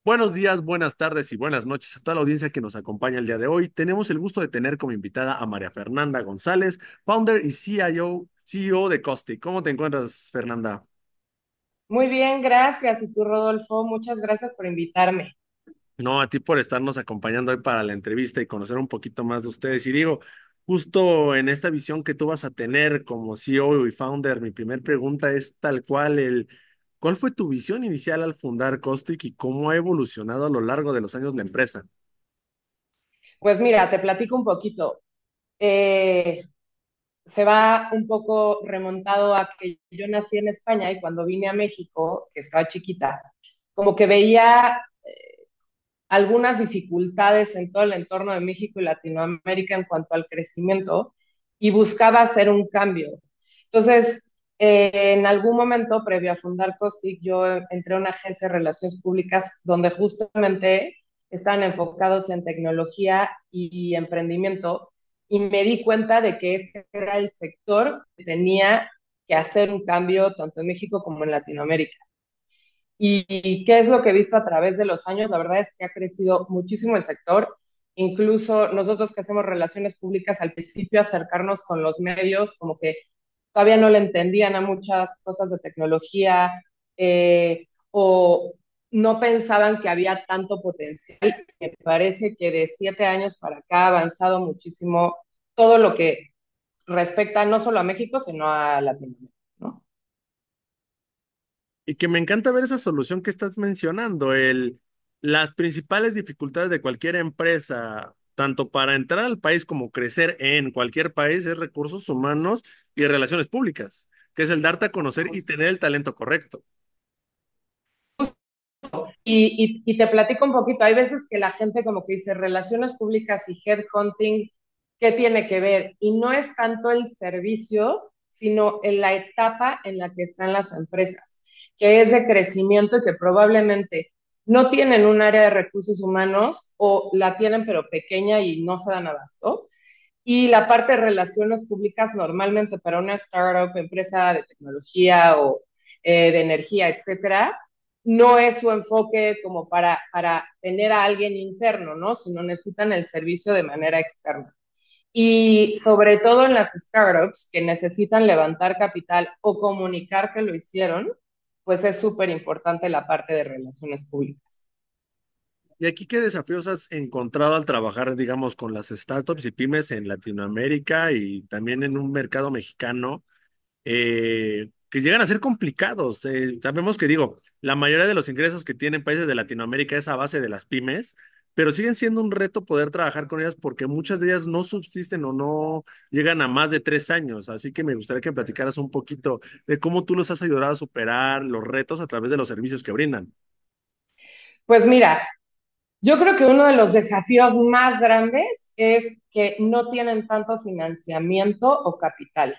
Buenos días, buenas tardes y buenas noches a toda la audiencia que nos acompaña el día de hoy. Tenemos el gusto de tener como invitada a María Fernanda González, founder y CEO de Costi. ¿Cómo te encuentras, Fernanda? Muy bien, gracias. Y tú, Rodolfo, muchas gracias por invitarme. No, a ti por estarnos acompañando hoy para la entrevista y conocer un poquito más de ustedes. Y digo, justo en esta visión que tú vas a tener como CEO y founder, mi primer pregunta es tal cual ¿cuál fue tu visión inicial al fundar Costic y cómo ha evolucionado a lo largo de los años la empresa? Pues mira, te platico un poquito. Eh, Se va un poco remontado a que yo nací en España y cuando vine a México, que estaba chiquita, como que veía algunas dificultades en todo el entorno de México y Latinoamérica en cuanto al crecimiento y buscaba hacer un cambio. Entonces, en algún momento, previo a fundar Costic, yo entré a una agencia de relaciones públicas donde justamente estaban enfocados en tecnología y emprendimiento y me di cuenta de que ese era el sector que tenía que hacer un cambio tanto en México como en Latinoamérica. ¿Y qué es lo que he visto a través de los años? La verdad es que ha crecido muchísimo el sector. Incluso nosotros que hacemos relaciones públicas, al principio acercarnos con los medios, como que todavía no le entendían a muchas cosas de tecnología o no pensaban que había tanto potencial. Me parece que de 7 años para acá ha avanzado muchísimo todo lo que respecta no solo a México, sino a Latinoamérica, ¿no? Y que me encanta ver esa solución que estás mencionando, las principales dificultades de cualquier empresa, tanto para entrar al país como crecer en cualquier país, es recursos humanos y relaciones públicas, que es el darte a conocer y tener el talento correcto. Y te platico un poquito, hay veces que la gente como que dice relaciones públicas y headhunting, ¿qué tiene que ver? Y no es tanto el servicio, sino en la etapa en la que están las empresas, que es de crecimiento y que probablemente no tienen un área de recursos humanos o la tienen pero pequeña y no se dan abasto. Y la parte de relaciones públicas normalmente para una startup, empresa de tecnología o de energía, etcétera, no es su enfoque como para tener a alguien interno, ¿no? Sino necesitan el servicio de manera externa. Y sobre todo en las startups que necesitan levantar capital o comunicar que lo hicieron, pues es súper importante la parte de relaciones públicas. ¿Y aquí qué desafíos has encontrado al trabajar, digamos, con las startups y pymes en Latinoamérica y también en un mercado mexicano? Que llegan a ser complicados. Sabemos que, digo, la mayoría de los ingresos que tienen países de Latinoamérica es a base de las pymes, pero siguen siendo un reto poder trabajar con ellas porque muchas de ellas no subsisten o no llegan a más de 3 años. Así que me gustaría que me platicaras un poquito de cómo tú los has ayudado a superar los retos a través de los servicios que brindan. Pues mira, yo creo que uno de los desafíos más grandes es que no tienen tanto financiamiento o capital,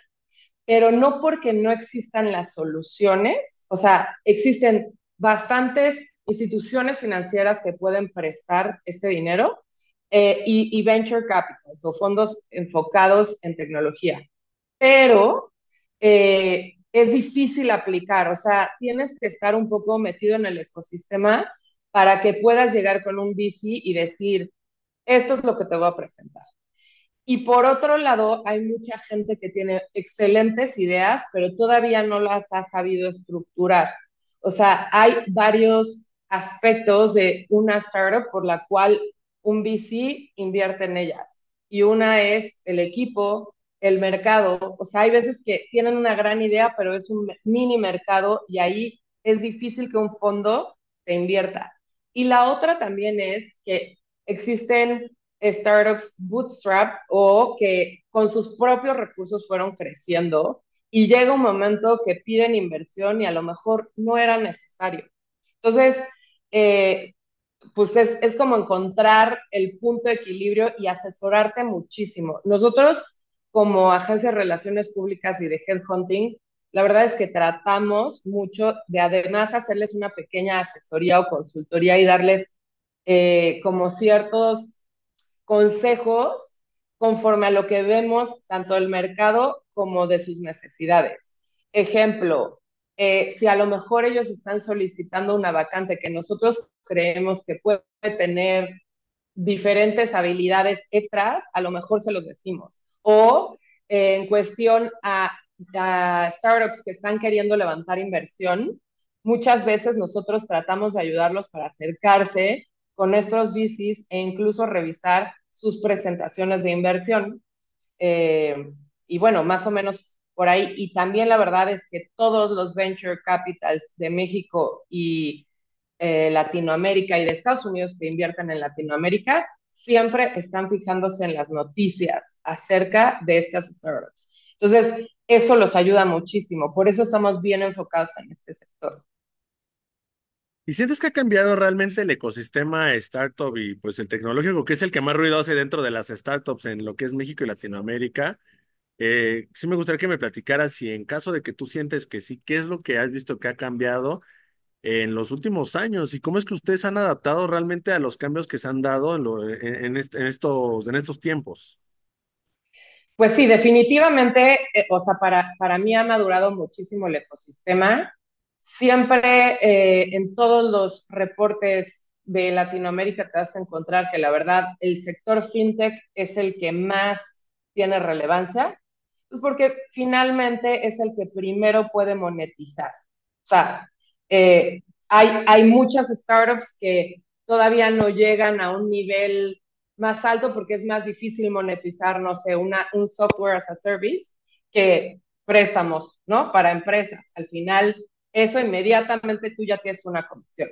pero no porque no existan las soluciones, o sea, existen bastantes instituciones financieras que pueden prestar este dinero y venture capitals o fondos enfocados en tecnología, pero es difícil aplicar, o sea, tienes que estar un poco metido en el ecosistema para que puedas llegar con un VC y decir, esto es lo que te voy a presentar. Y por otro lado, hay mucha gente que tiene excelentes ideas, pero todavía no las ha sabido estructurar. O sea, hay varios aspectos de una startup por la cual un VC invierte en ellas. Y una es el equipo, el mercado. O sea, hay veces que tienen una gran idea, pero es un mini mercado y ahí es difícil que un fondo te invierta. Y la otra también es que existen startups bootstrap o que con sus propios recursos fueron creciendo y llega un momento que piden inversión y a lo mejor no era necesario. Entonces, eh, pues es como encontrar el punto de equilibrio y asesorarte muchísimo. Nosotros, como agencia de relaciones públicas y de headhunting, la verdad es que tratamos mucho de además hacerles una pequeña asesoría o consultoría y darles como ciertos consejos conforme a lo que vemos tanto del mercado como de sus necesidades. Ejemplo, si a lo mejor ellos están solicitando una vacante que nosotros creemos que puede tener diferentes habilidades extras, a lo mejor se los decimos. O en cuestión a startups que están queriendo levantar inversión, muchas veces nosotros tratamos de ayudarlos para acercarse con nuestros VCs e incluso revisar sus presentaciones de inversión. Y bueno, más o menos por ahí. Y también la verdad es que todos los venture capitals de México y Latinoamérica y de Estados Unidos que invierten en Latinoamérica siempre están fijándose en las noticias acerca de estas startups. Entonces, eso los ayuda muchísimo. Por eso estamos bien enfocados en este sector. ¿Y sientes que ha cambiado realmente el ecosistema startup y pues el tecnológico, que es el que más ruido hace dentro de las startups en lo que es México y Latinoamérica? Sí me gustaría que me platicaras si en caso de que tú sientes que sí, ¿qué es lo que has visto que ha cambiado en los últimos años y cómo es que ustedes han adaptado realmente a los cambios que se han dado en estos tiempos? Pues sí, definitivamente, o sea, para mí ha madurado muchísimo el ecosistema. Siempre en todos los reportes de Latinoamérica te vas a encontrar que la verdad el sector fintech es el que más tiene relevancia, pues porque finalmente es el que primero puede monetizar. O sea, hay muchas startups que todavía no llegan a un nivel más alto porque es más difícil monetizar, no sé, un software as a service que préstamos, ¿no? Para empresas. Al final, eso inmediatamente tú ya tienes una comisión.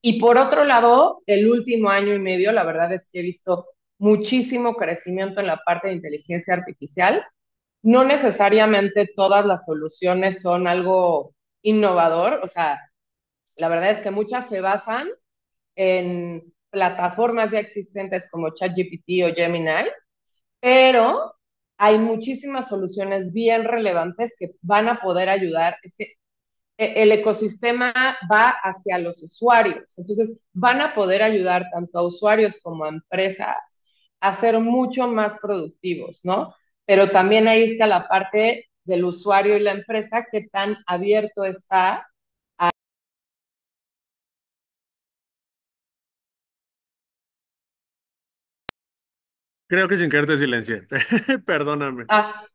Y por otro lado, el último año y medio, la verdad es que he visto muchísimo crecimiento en la parte de inteligencia artificial. No necesariamente todas las soluciones son algo innovador, o sea, la verdad es que muchas se basan en plataformas ya existentes como ChatGPT o Gemini, pero hay muchísimas soluciones bien relevantes que van a poder ayudar. Es que el ecosistema va hacia los usuarios, entonces van a poder ayudar tanto a usuarios como a empresas a ser mucho más productivos, ¿no? Pero también ahí está la parte del usuario y la empresa, que tan abierto está. Creo que sin querer te silencié. Perdóname.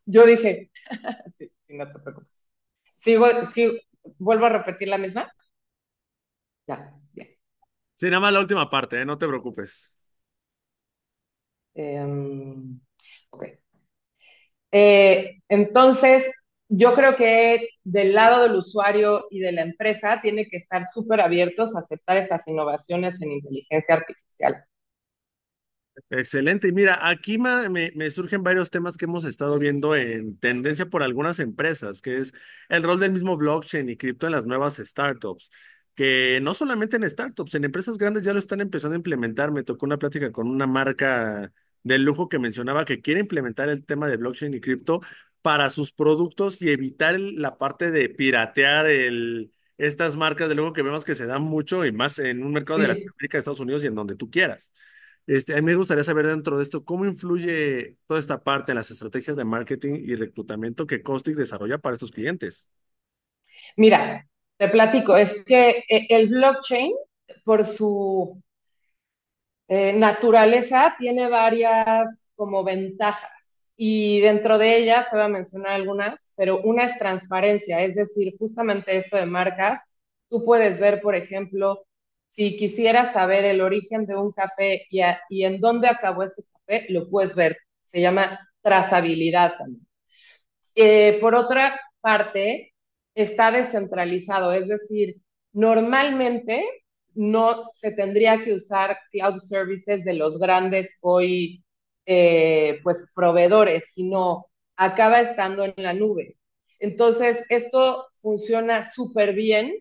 Yo dije, sí, sí, no te preocupes. Sigo, sí, vuelvo a repetir la misma. Ya, bien. Sí, nada más la última parte, no te preocupes. Ok. Entonces, yo creo que del lado del usuario y de la empresa tiene que estar súper abiertos a aceptar estas innovaciones en inteligencia artificial. Excelente. Y mira, aquí me surgen varios temas que hemos estado viendo en tendencia por algunas empresas, que es el rol del mismo blockchain y cripto en las nuevas startups, que no solamente en startups, en empresas grandes ya lo están empezando a implementar. Me tocó una plática con una marca de lujo que mencionaba que quiere implementar el tema de blockchain y cripto para sus productos y evitar la parte de piratear estas marcas de lujo que vemos que se dan mucho y más en un mercado de Sí, Latinoamérica, de Estados Unidos y en donde tú quieras. A mí me gustaría saber dentro de esto cómo influye toda esta parte en las estrategias de marketing y reclutamiento que Caustic desarrolla para estos clientes. mira, te platico, es que el blockchain, por su naturaleza, tiene varias como ventajas y dentro de ellas te voy a mencionar algunas, pero una es transparencia, es decir, justamente esto de marcas, tú puedes ver, por ejemplo, si quisieras saber el origen de un café y en dónde acabó ese café, lo puedes ver, se llama trazabilidad también. Por otra parte, está descentralizado, es decir, normalmente no se tendría que usar cloud services de los grandes hoy pues proveedores, sino acaba estando en la nube. Entonces, esto funciona súper bien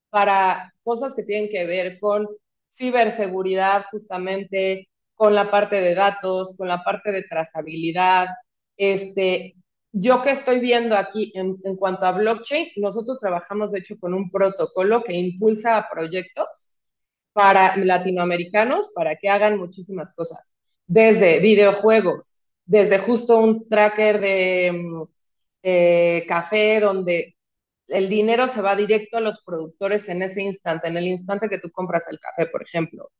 para cosas que tienen que ver con ciberseguridad, justamente, con la parte de datos, con la parte de trazabilidad, este, yo que estoy viendo aquí en cuanto a blockchain, nosotros trabajamos de hecho con un protocolo que impulsa a proyectos para latinoamericanos para que hagan muchísimas cosas, desde videojuegos, desde justo un tracker de café donde el dinero se va directo a los productores en ese instante, en el instante que tú compras el café, por ejemplo.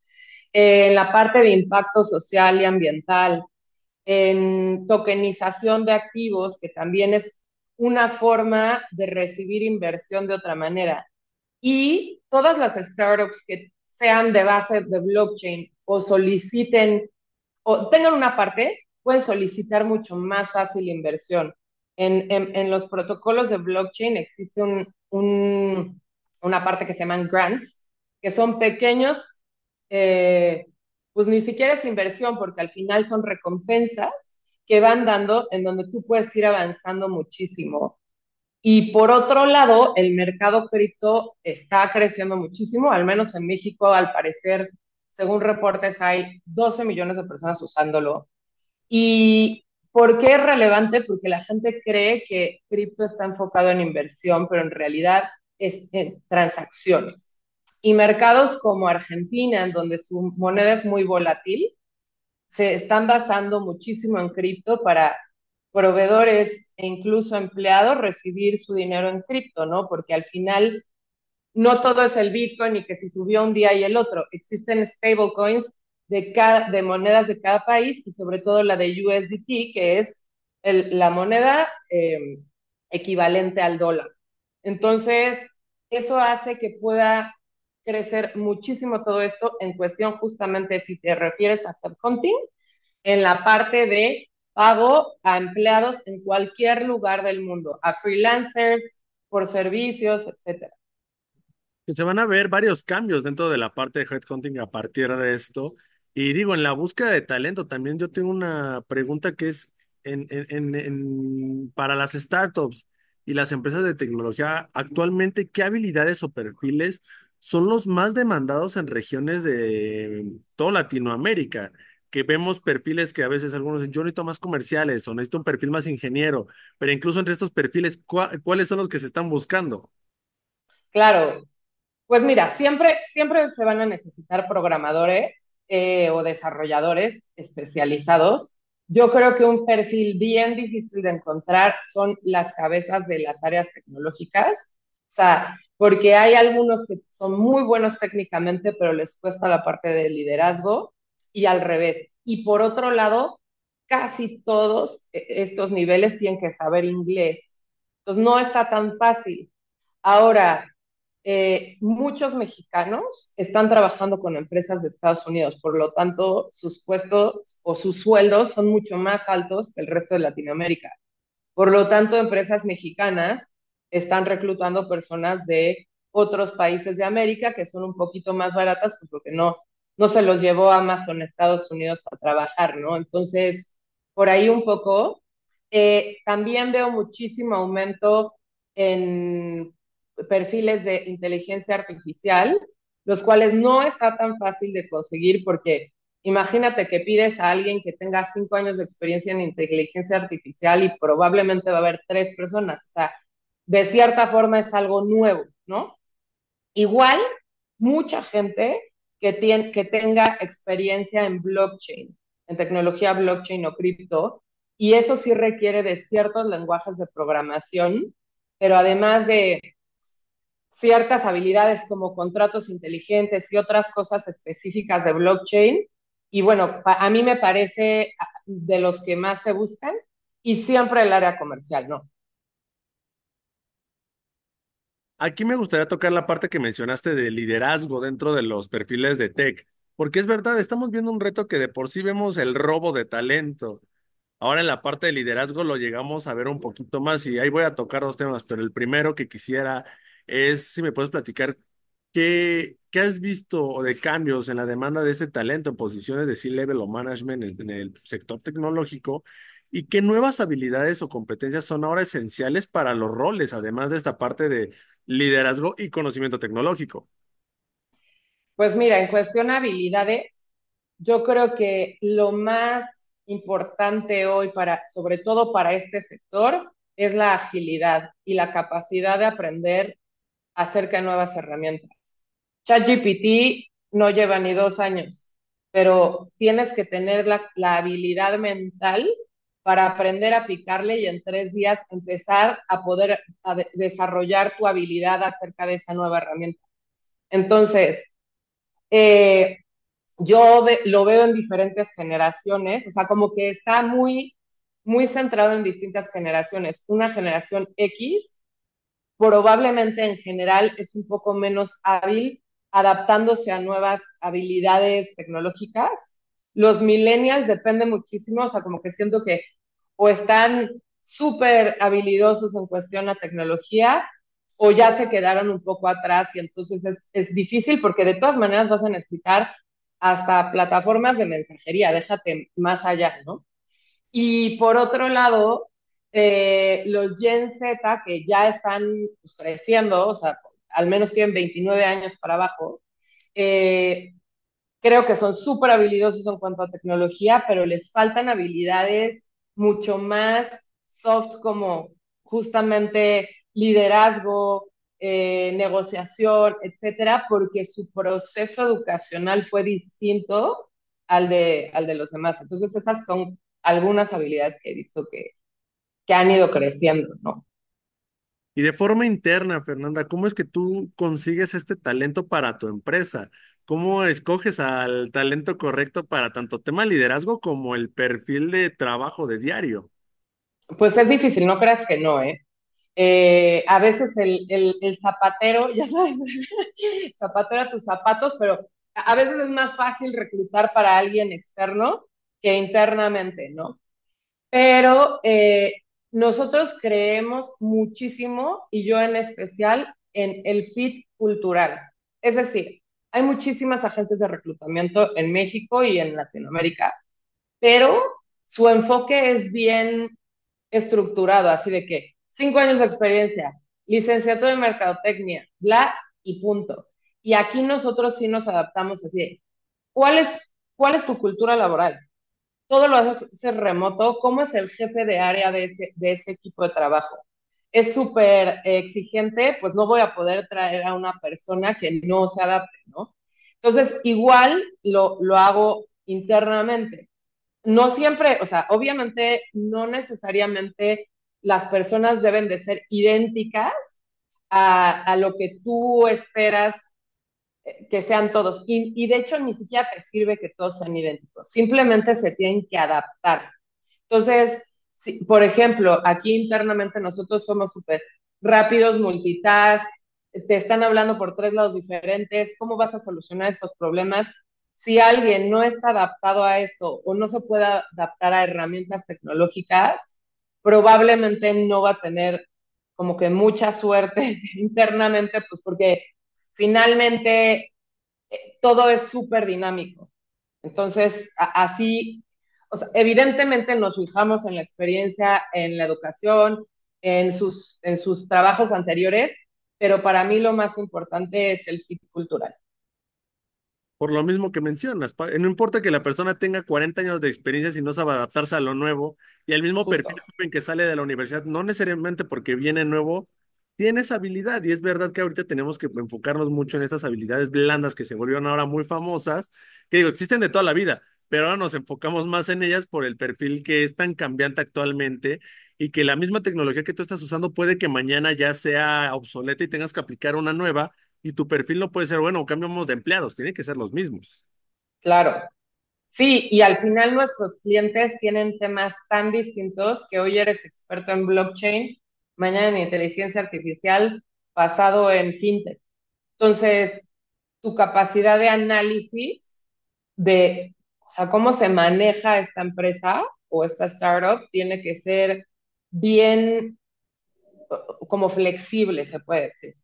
En la parte de impacto social y ambiental, en tokenización de activos, que también es una forma de recibir inversión de otra manera. Y todas las startups que sean de base de blockchain o soliciten o tengan una parte, pueden solicitar mucho más fácil inversión. En los protocolos de blockchain existe una parte que se llaman grants, que son pequeños, eh, pues ni siquiera es inversión, porque al final son recompensas que van dando en donde tú puedes ir avanzando muchísimo. Y por otro lado, el mercado cripto está creciendo muchísimo, al menos en México, al parecer, según reportes, hay 12 millones de personas usándolo. ¿Y por qué es relevante? Porque la gente cree que cripto está enfocado en inversión, pero en realidad es en transacciones. Y mercados como Argentina, en donde su moneda es muy volátil, se están basando muchísimo en cripto para proveedores e incluso empleados recibir su dinero en cripto, ¿no? Porque al final no todo es el Bitcoin y que si subió un día y el otro. Existen stablecoins de monedas de cada país y sobre todo la de USDT, que es la moneda equivalente al dólar. Entonces, eso hace que pueda crecer muchísimo todo esto en cuestión justamente si te refieres a headhunting, en la parte de pago a empleados en cualquier lugar del mundo, a freelancers, por servicios, etcétera. Que se van a ver varios cambios dentro de la parte de headhunting a partir de esto. Y digo, en la búsqueda de talento también yo tengo una pregunta que es para las startups y las empresas de tecnología, actualmente, ¿qué habilidades o perfiles son los más demandados en regiones de toda Latinoamérica? Que vemos perfiles que a veces algunos dicen, yo necesito más comerciales o necesito un perfil más ingeniero, pero incluso entre estos perfiles, ¿cuáles son los que se están buscando? Claro, pues mira, siempre se van a necesitar programadores o desarrolladores especializados. Yo creo que un perfil bien difícil de encontrar son las cabezas de las áreas tecnológicas. O sea, porque hay algunos que son muy buenos técnicamente, pero les cuesta la parte de liderazgo y al revés. Y por otro lado, casi todos estos niveles tienen que saber inglés. Entonces, no está tan fácil. Ahora, muchos mexicanos están trabajando con empresas de Estados Unidos, por lo tanto, sus puestos o sus sueldos son mucho más altos que el resto de Latinoamérica. Por lo tanto, empresas mexicanas están reclutando personas de otros países de América que son un poquito más baratas, pues porque no se los llevó Amazon a Estados Unidos a trabajar, ¿no? Entonces, por ahí un poco. También veo muchísimo aumento en perfiles de inteligencia artificial, los cuales no está tan fácil de conseguir porque imagínate que pides a alguien que tenga 5 años de experiencia en inteligencia artificial y probablemente va a haber 3 personas. O sea, de cierta forma es algo nuevo, ¿no? Igual, mucha gente que tenga experiencia en blockchain, en tecnología blockchain o cripto, y eso sí requiere de ciertos lenguajes de programación, pero además de ciertas habilidades como contratos inteligentes y otras cosas específicas de blockchain. Y bueno, a mí me parece de los que más se buscan y siempre el área comercial, ¿no? Aquí me gustaría tocar la parte que mencionaste de liderazgo dentro de los perfiles de tech, porque es verdad, estamos viendo un reto que de por sí vemos el robo de talento. Ahora en la parte de liderazgo lo llegamos a ver un poquito más y ahí voy a tocar dos temas, pero el primero que quisiera es si me puedes platicar qué has visto o de cambios en la demanda de ese talento en posiciones de C-level o management en el sector tecnológico y qué nuevas habilidades o competencias son ahora esenciales para los roles, además de esta parte de liderazgo y conocimiento tecnológico. Pues mira, en cuestión de habilidades, yo creo que lo más importante hoy sobre todo para este sector, es la agilidad y la capacidad de aprender acerca de nuevas herramientas. ChatGPT no lleva ni 2 años, pero tienes que tener la habilidad mental para aprender a picarle y en 3 días empezar a poder desarrollar tu habilidad acerca de esa nueva herramienta. Entonces, eh, lo veo en diferentes generaciones, o sea, como que está muy centrado en distintas generaciones. Una generación X probablemente en general es un poco menos hábil adaptándose a nuevas habilidades tecnológicas. Los millennials depende muchísimo, o sea, como que siento que o están súper habilidosos en cuestión a tecnología o ya se quedaron un poco atrás y entonces es difícil porque de todas maneras vas a necesitar hasta plataformas de mensajería, déjate más allá, ¿no? Y por otro lado, los Gen Z que ya están pues, creciendo, o sea, al menos tienen 29 años para abajo, eh, creo que son súper habilidosos en cuanto a tecnología, pero les faltan habilidades mucho más soft como justamente liderazgo, negociación, etcétera, porque su proceso educacional fue distinto al de los demás. Entonces, esas son algunas habilidades que he visto que han ido creciendo, ¿no? Y de forma interna, Fernanda, ¿cómo es que tú consigues este talento para tu empresa? ¿Cómo escoges al talento correcto para tanto tema liderazgo como el perfil de trabajo de diario? Pues es difícil, no creas que no, ¿eh? A veces el zapatero, ya sabes, zapatero a tus zapatos, pero a veces es más fácil reclutar para alguien externo que internamente, ¿no? Pero nosotros creemos muchísimo, y yo en especial, en el fit cultural. Es decir, hay muchísimas agencias de reclutamiento en México y en Latinoamérica, pero su enfoque es bien estructurado, así de que 5 años de experiencia, licenciatura en mercadotecnia, bla, y punto. Y aquí nosotros sí nos adaptamos así de, ¿cuál es, cuál es tu cultura laboral? Todo lo hace remoto. ¿Cómo es el jefe de área de ese equipo de trabajo? Es súper exigente, pues no voy a poder traer a una persona que no se adapte, ¿no? Entonces, igual lo hago internamente. No siempre, o sea, obviamente no necesariamente las personas deben de ser idénticas a lo que tú esperas que sean todos. Y de hecho ni siquiera te sirve que todos sean idénticos, simplemente se tienen que adaptar. Entonces, si, por ejemplo, aquí internamente nosotros somos súper rápidos, multitask, te están hablando por 3 lados diferentes, ¿cómo vas a solucionar estos problemas? Si alguien no está adaptado a esto o no se puede adaptar a herramientas tecnológicas, probablemente no va a tener como que mucha suerte internamente, pues porque finalmente todo es súper dinámico. Entonces, así, o sea, evidentemente nos fijamos en la experiencia, en la educación, en sus trabajos anteriores, pero para mí lo más importante es el fit cultural. Por lo mismo que mencionas, no importa que la persona tenga 40 años de experiencia si no sabe adaptarse a lo nuevo y el mismo perfil Justo. joven que sale de la universidad, no necesariamente porque viene nuevo, tiene esa habilidad. Y es verdad que ahorita tenemos que enfocarnos mucho en estas habilidades blandas que se volvieron ahora muy famosas, que digo, existen de toda la vida, pero ahora nos enfocamos más en ellas por el perfil que es tan cambiante actualmente y que la misma tecnología que tú estás usando puede que mañana ya sea obsoleta y tengas que aplicar una nueva y tu perfil no puede ser, bueno, cambiamos de empleados, tienen que ser los mismos. Claro. Sí, y al final nuestros clientes tienen temas tan distintos que hoy eres experto en blockchain, mañana en inteligencia artificial, pasado en fintech. Entonces, tu capacidad de análisis de, o sea, cómo se maneja esta empresa o esta startup tiene que ser bien como flexible, se puede decir.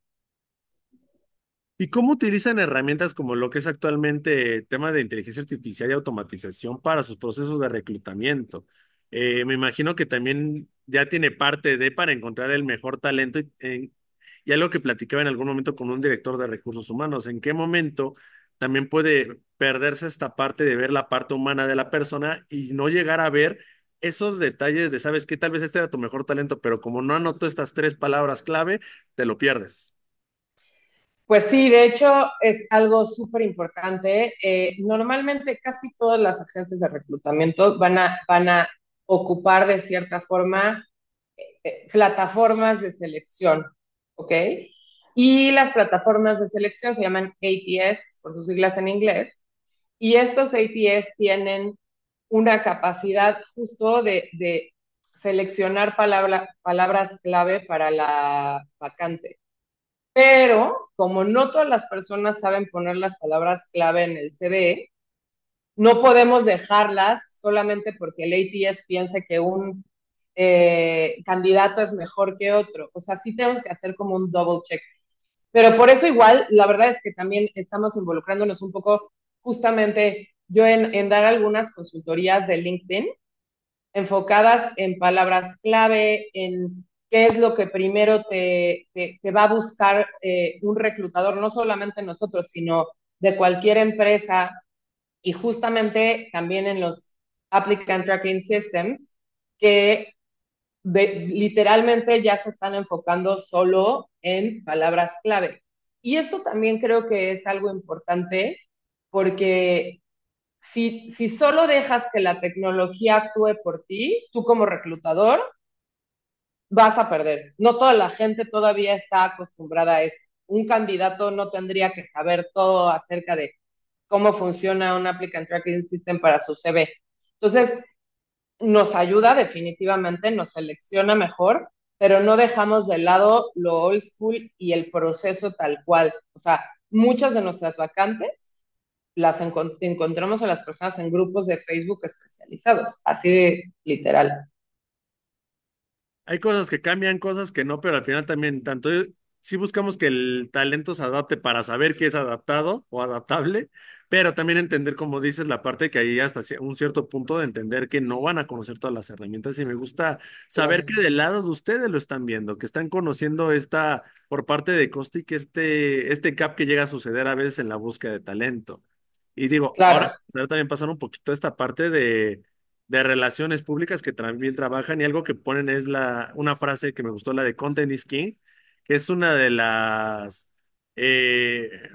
¿Y cómo utilizan herramientas como lo que es actualmente tema de inteligencia artificial y automatización para sus procesos de reclutamiento? Me imagino que también ya tiene parte de para encontrar el mejor talento y algo que platicaba en algún momento con un director de recursos humanos. ¿En qué momento también puede perderse esta parte de ver la parte humana de la persona y no llegar a ver esos detalles de, sabes qué, tal vez este era tu mejor talento, pero como no anotó estas tres palabras clave, te lo pierdes? Pues sí, de hecho es algo súper importante. Normalmente casi todas las agencias de reclutamiento van a ocupar de cierta forma plataformas de selección, ¿ok? Y las plataformas de selección se llaman ATS, por sus siglas en inglés, y estos ATS tienen una capacidad justo de seleccionar palabras clave para la vacante. Pero como no todas las personas saben poner las palabras clave en el CV, no podemos dejarlas solamente porque el ATS piense que un candidato es mejor que otro. O sea, sí tenemos que hacer como un double check. Pero por eso igual, la verdad es que también estamos involucrándonos un poco justamente yo en dar algunas consultorías de LinkedIn enfocadas en palabras clave, en qué es lo que primero te va a buscar un reclutador, no solamente nosotros, sino de cualquier empresa y justamente también en los Applicant Tracking Systems, que literalmente ya se están enfocando solo en palabras clave. Y esto también creo que es algo importante porque si solo dejas que la tecnología actúe por ti, tú como reclutador, vas a perder. No toda la gente todavía está acostumbrada a eso. Un candidato no tendría que saber todo acerca de cómo funciona un applicant tracking system para su CV. Entonces, nos ayuda definitivamente, nos selecciona mejor, pero no dejamos de lado lo old school y el proceso tal cual. O sea, muchas de nuestras vacantes las encontramos a las personas en grupos de Facebook especializados, así de literal. Hay cosas que cambian, cosas que no, pero al final también, tanto sí buscamos que el talento se adapte para saber que es adaptado o adaptable, pero también entender, como dices, la parte que hay hasta un cierto punto de entender que no van a conocer todas las herramientas. Y me gusta saber Claro, que del lado de ustedes lo están viendo, que están conociendo esta, por parte de Caustic, este gap que llega a suceder a veces en la búsqueda de talento. Y digo, ahora claro. también pasar un poquito esta parte de relaciones públicas que también trabajan y algo que ponen es una frase que me gustó, la de Content is King, que es una de las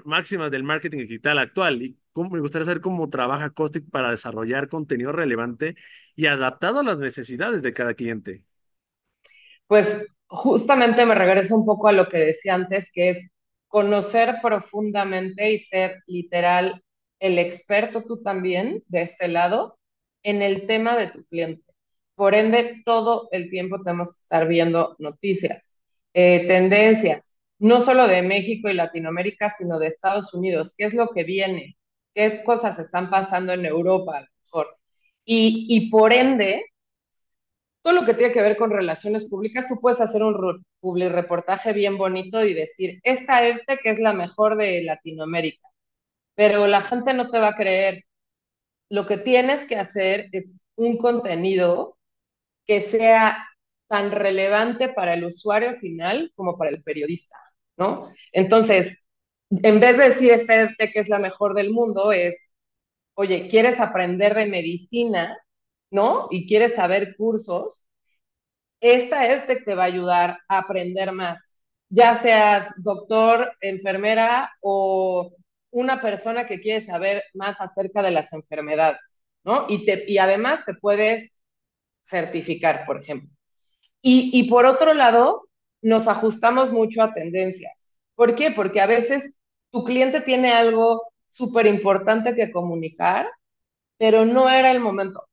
máximas del marketing digital actual. Y me gustaría saber cómo trabaja Caustic para desarrollar contenido relevante y adaptado a las necesidades de cada cliente. Pues justamente me regreso un poco a lo que decía antes, que es conocer profundamente y ser literal el experto tú también de este lado en el tema de tu cliente. Por ende, todo el tiempo tenemos que estar viendo noticias, tendencias, no solo de México y Latinoamérica, sino de Estados Unidos. ¿Qué es lo que viene? ¿Qué cosas están pasando en Europa a lo mejor? Y por ende, todo lo que tiene que ver con relaciones públicas, tú puedes hacer un reportaje bien bonito y decir, esta EdTech es la mejor de Latinoamérica, pero la gente no te va a creer. Lo que tienes que hacer es un contenido que sea tan relevante para el usuario final como para el periodista, ¿no? Entonces, en vez de decir esta EdTech es la mejor del mundo, es, oye, ¿quieres aprender de medicina, ¿no? Y quieres saber cursos, esta EdTech te va a ayudar a aprender más, ya seas doctor, enfermera o una persona que quiere saber más acerca de las enfermedades, ¿no? Y además te puedes certificar, por ejemplo. Y por otro lado, nos ajustamos mucho a tendencias. ¿Por qué? Porque a veces tu cliente tiene algo súper importante que comunicar, pero no era el momento.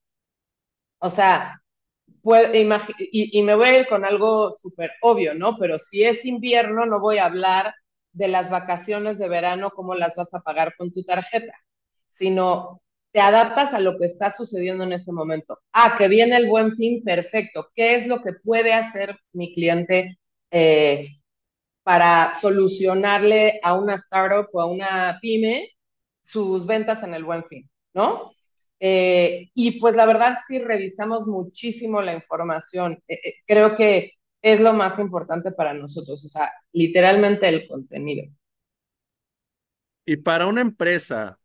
O sea, y me voy a ir con algo súper obvio, ¿no? Pero si es invierno, no voy a hablar de las vacaciones de verano, cómo las vas a pagar con tu tarjeta, sino te adaptas a lo que está sucediendo en ese momento. Ah, que viene el Buen Fin, perfecto. ¿Qué es lo que puede hacer mi cliente eh, para solucionarle a una startup o a una pyme sus ventas en el Buen Fin, ¿no? Y pues la verdad sí revisamos muchísimo la información. Creo que es lo más importante para nosotros, o sea, literalmente el contenido. Y para una empresa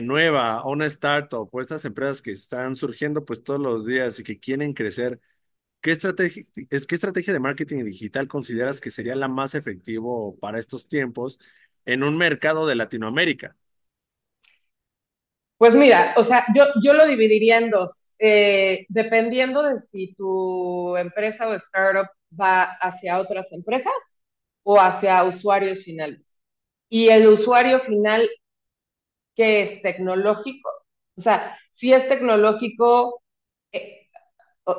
nueva o una startup o estas empresas que están surgiendo pues todos los días y que quieren crecer, qué estrategia de marketing digital consideras que sería la más efectivo para estos tiempos en un mercado de Latinoamérica? Pues mira, o sea, yo lo dividiría en dos, dependiendo de si tu empresa o startup va hacia otras empresas o hacia usuarios finales. Y el usuario final que es tecnológico, o sea, si es tecnológico eh,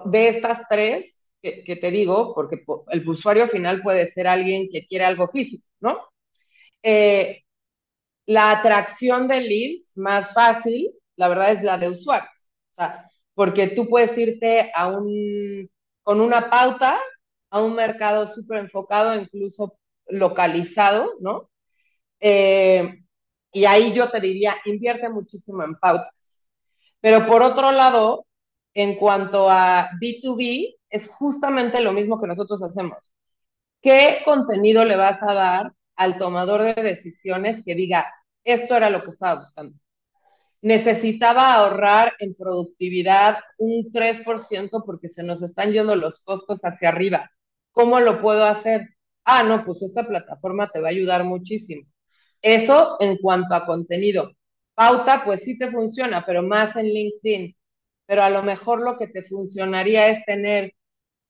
de estas tres que te digo, porque el usuario final puede ser alguien que quiere algo físico, ¿no? Eh, la atracción de leads más fácil, la verdad, es la de usuarios. O sea, porque tú puedes irte con una pauta a un mercado súper enfocado, incluso localizado, ¿no? Eh, y ahí yo te diría, invierte muchísimo en pautas. Pero por otro lado, en cuanto a B2B, es justamente lo mismo que nosotros hacemos. ¿Qué contenido le vas a dar al tomador de decisiones que diga, esto era lo que estaba buscando? Necesitaba ahorrar en productividad un 3% porque se nos están yendo los costos hacia arriba. ¿Cómo lo puedo hacer? Ah, no, pues esta plataforma te va a ayudar muchísimo. Eso en cuanto a contenido. Pauta, pues sí te funciona, pero más en LinkedIn. Pero a lo mejor lo que te funcionaría es tener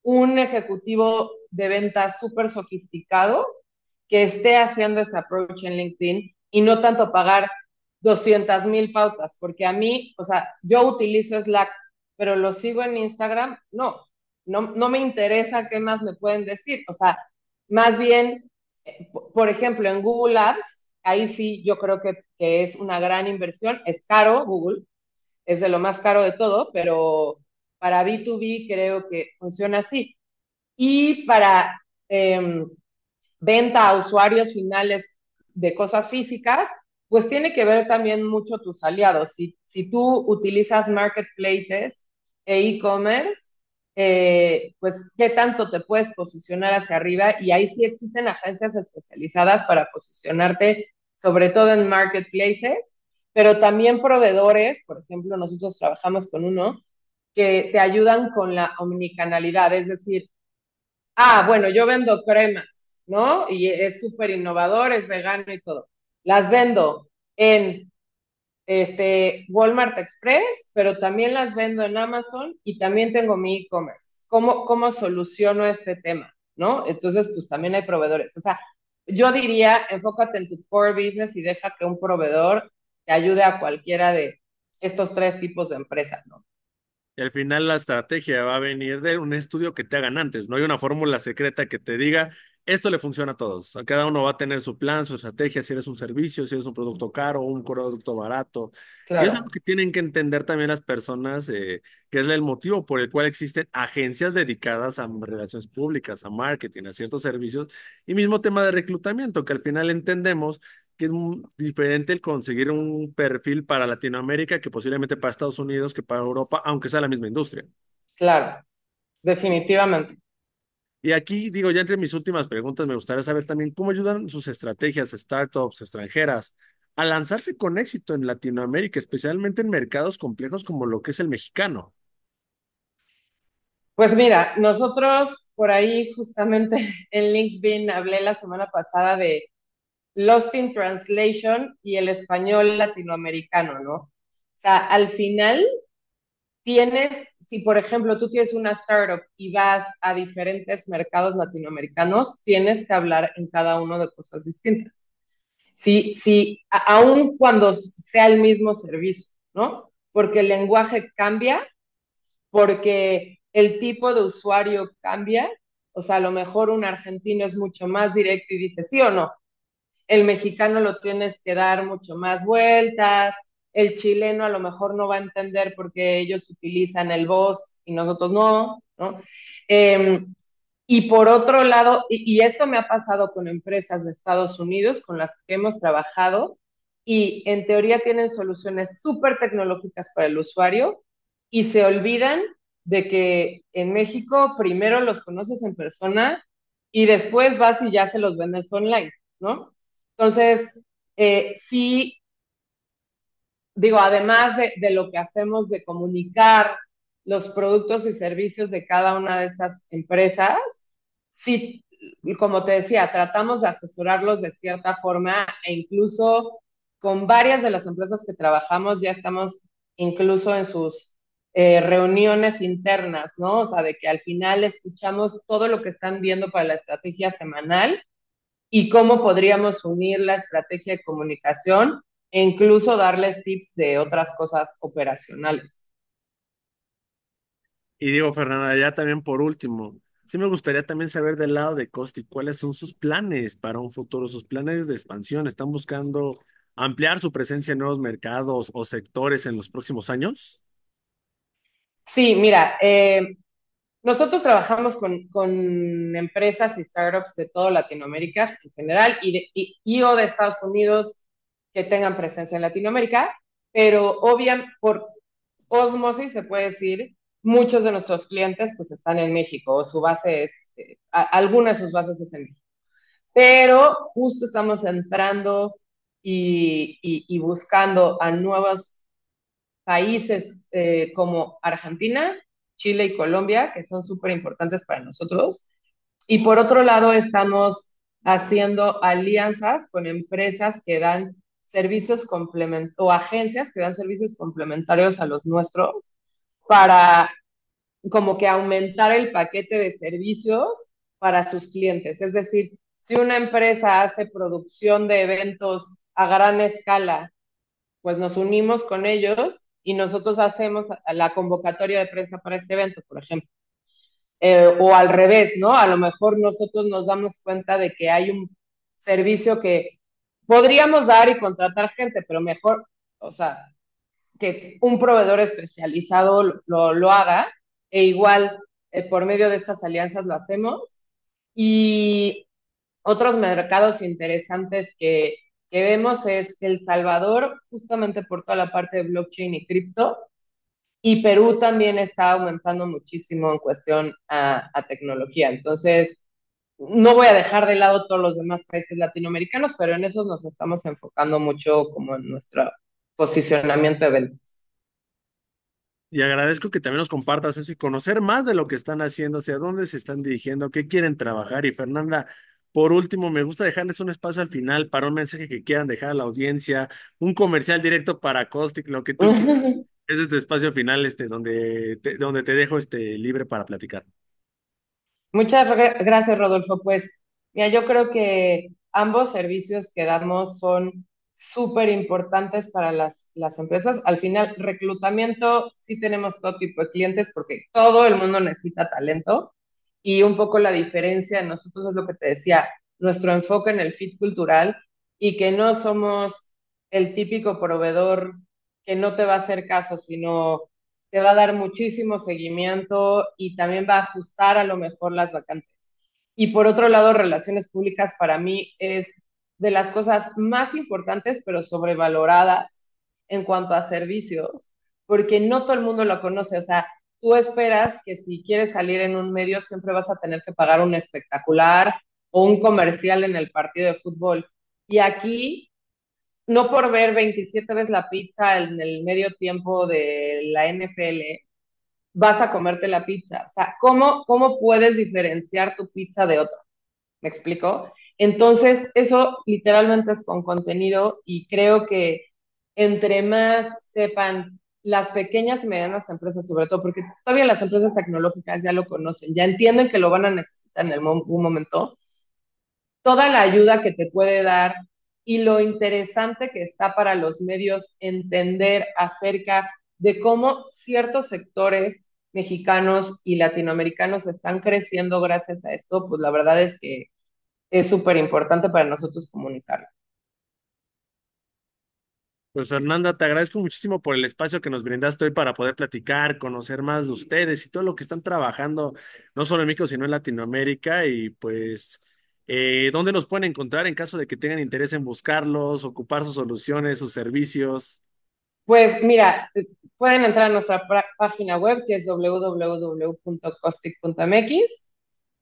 un ejecutivo de ventas súper sofisticado que esté haciendo ese approach en LinkedIn y no tanto pagar 200,000 pautas, porque a mí, o sea, yo utilizo Slack, pero lo sigo en Instagram, no me interesa qué más me pueden decir, o sea, más bien, por ejemplo, en Google Ads, ahí sí yo creo que es una gran inversión, es caro Google, es de lo más caro de todo, pero para B2B creo que funciona así. Y para eh, venta a usuarios finales de cosas físicas, pues tiene que ver también mucho tus aliados. Si tú utilizas marketplaces e e-commerce, pues qué tanto te puedes posicionar hacia arriba y ahí sí existen agencias especializadas para posicionarte, sobre todo en marketplaces, pero también proveedores, por ejemplo, nosotros trabajamos con uno que te ayudan con la omnicanalidad, es decir, bueno, yo vendo cremas, ¿no? Y es súper innovador, es vegano y todo. Las vendo en Walmart Express, pero también las vendo en Amazon y también tengo mi e-commerce. ¿Cómo soluciono este tema? ¿No? Entonces, pues también hay proveedores. O sea, yo diría, enfócate en tu core business y deja que un proveedor te ayude a cualquiera de estos tres tipos de empresas, ¿no? Y al final la estrategia va a venir de un estudio que te hagan antes. No hay una fórmula secreta que te diga, esto le funciona a todos. A cada uno va a tener su plan, su estrategia, si eres un servicio, si eres un producto caro o un producto barato. Y eso es lo Claro, que tienen que entender también las personas, que es el motivo por el cual existen agencias dedicadas a relaciones públicas, a marketing, a ciertos servicios, y mismo tema de reclutamiento, que al final entendemos que es diferente el conseguir un perfil para Latinoamérica que posiblemente para Estados Unidos, que para Europa, aunque sea la misma industria. claro, definitivamente. Y aquí digo, ya entre mis últimas preguntas, me gustaría saber también cómo ayudan sus estrategias, startups extranjeras, a lanzarse con éxito en Latinoamérica, especialmente en mercados complejos como lo que es el mexicano. Pues mira, nosotros por ahí justamente en LinkedIn hablé la semana pasada de Lost in Translation y el español latinoamericano, ¿no? O sea, al final si por ejemplo tú tienes una startup y vas a diferentes mercados latinoamericanos, tienes que hablar en cada uno de cosas distintas. Aun cuando sea el mismo servicio, ¿no? Porque el lenguaje cambia, porque el tipo de usuario cambia. O sea, a lo mejor un argentino es mucho más directo y dice sí o no. El mexicano lo tienes que dar mucho más vueltas. El chileno a lo mejor no va a entender porque ellos utilizan el vos y nosotros no, ¿no? Eh, y por otro lado, y esto me ha pasado con empresas de Estados Unidos con las que hemos trabajado y en teoría tienen soluciones súper tecnológicas para el usuario y se olvidan de que en México primero los conoces en persona y después vas y ya se los vendes online, ¿no? Entonces, sí, digo, además de lo que hacemos de comunicar los productos y servicios de cada una de esas empresas, sí, como te decía, tratamos de asesorarlos de cierta forma e incluso con varias de las empresas que trabajamos ya estamos incluso en sus reuniones internas, ¿no? O sea, de que al final escuchamos todo lo que están viendo para la estrategia semanal y cómo podríamos unir la estrategia de comunicación e incluso darles tips de otras cosas operacionales. Y digo, Fernanda, ya también por último, sí me gustaría también saber del lado de Costi, cuáles son sus planes para un futuro, sus planes de expansión. ¿Están buscando ampliar su presencia en nuevos mercados o sectores en los próximos años? Sí, mira, nosotros trabajamos con empresas y startups de toda Latinoamérica en general o de Estados Unidos que tengan presencia en Latinoamérica, pero obviamente por osmosis se puede decir, muchos de nuestros clientes pues están en México o su base es, alguna de sus bases es en México. Pero justo estamos entrando y buscando a nuevos países como Argentina, Chile y Colombia, que son súper importantes para nosotros. Y por otro lado, estamos haciendo alianzas con empresas que dan servicios complementarios o agencias que dan servicios complementarios a los nuestros para como que aumentar el paquete de servicios para sus clientes. Es decir, si una empresa hace producción de eventos a gran escala, pues nos unimos con ellos y nosotros hacemos la convocatoria de prensa para ese evento, por ejemplo. O al revés, ¿no? A lo mejor nosotros nos damos cuenta de que hay un servicio que podríamos dar y contratar gente, pero mejor, o sea, que un proveedor especializado lo haga, e igual por medio de estas alianzas lo hacemos. Y otros mercados interesantes que vemos es El Salvador, justamente por toda la parte de blockchain y cripto, y Perú también está aumentando muchísimo en cuestión a tecnología. Entonces, no voy a dejar de lado todos los demás países latinoamericanos, pero en esos nos estamos enfocando mucho como en nuestro posicionamiento de ventas. Y agradezco que también nos compartas eso y conocer más de lo que están haciendo, hacia dónde se están dirigiendo, qué quieren trabajar. Y Fernanda, por último, me gusta dejarles un espacio al final para un mensaje que quieran dejar a la audiencia, un comercial directo para Caustic, lo que tú quieras. Es este espacio final, donde te dejo libre para platicar. Muchas gracias, Rodolfo. Pues, mira, yo creo que ambos servicios que damos son súper importantes para las empresas. Al final, reclutamiento, sí tenemos todo tipo de clientes porque todo el mundo necesita talento y un poco la diferencia de nosotros es lo que te decía, nuestro enfoque en el fit cultural y que no somos el típico proveedor que no te va a hacer caso, sino te va a dar muchísimo seguimiento y también va a ajustar a lo mejor las vacantes. Y por otro lado, relaciones públicas para mí es de las cosas más importantes, pero sobrevaloradas en cuanto a servicios, porque no todo el mundo lo conoce. O sea, tú esperas que si quieres salir en un medio siempre vas a tener que pagar un espectacular o un comercial en el partido de fútbol. Y aquí no por ver 27 veces la pizza en el medio tiempo de la NFL, vas a comerte la pizza. O sea, ¿cómo puedes diferenciar tu pizza de otra? ¿Me explico? Entonces, eso literalmente es con contenido y creo que entre más sepan las pequeñas y medianas empresas, sobre todo, porque todavía las empresas tecnológicas ya lo conocen, ya entienden que lo van a necesitar en un momento, toda la ayuda que te puede dar y lo interesante que está para los medios entender acerca de cómo ciertos sectores mexicanos y latinoamericanos están creciendo gracias a esto, pues la verdad es que es súper importante para nosotros comunicarlo. Pues Fernanda, te agradezco muchísimo por el espacio que nos brindaste hoy para poder platicar, conocer más de ustedes y todo lo que están trabajando, no solo en México, sino en Latinoamérica. Y pues, ¿dónde nos pueden encontrar en caso de que tengan interés en buscarlos, ocupar sus soluciones, sus servicios? Pues mira, pueden entrar a nuestra página web que es www.caustic.mx.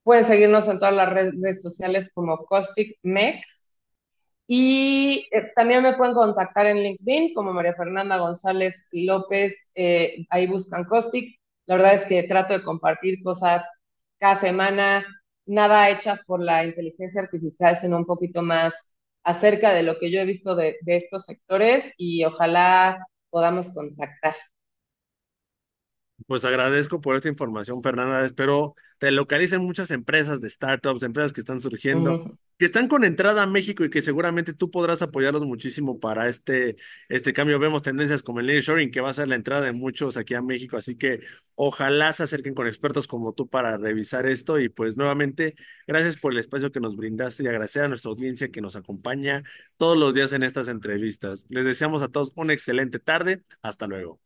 Pueden seguirnos en todas las redes sociales como Caustic Mex. Y también me pueden contactar en LinkedIn como María Fernanda González López, ahí buscan Caustic. La verdad es que trato de compartir cosas cada semana, nada hechas por la inteligencia artificial, sino un poquito más acerca de lo que yo he visto de estos sectores y ojalá podamos contactar. Pues agradezco por esta información, Fernanda. Espero te localicen muchas empresas de startups, empresas que están surgiendo, Ujú. que están con entrada a México y que seguramente tú podrás apoyarlos muchísimo para este cambio. Vemos tendencias como el nearshoring, que va a ser la entrada de muchos aquí a México. Así que ojalá se acerquen con expertos como tú para revisar esto. Y pues nuevamente, gracias por el espacio que nos brindaste y agradecer a nuestra audiencia que nos acompaña todos los días en estas entrevistas. Les deseamos a todos una excelente tarde. Hasta luego.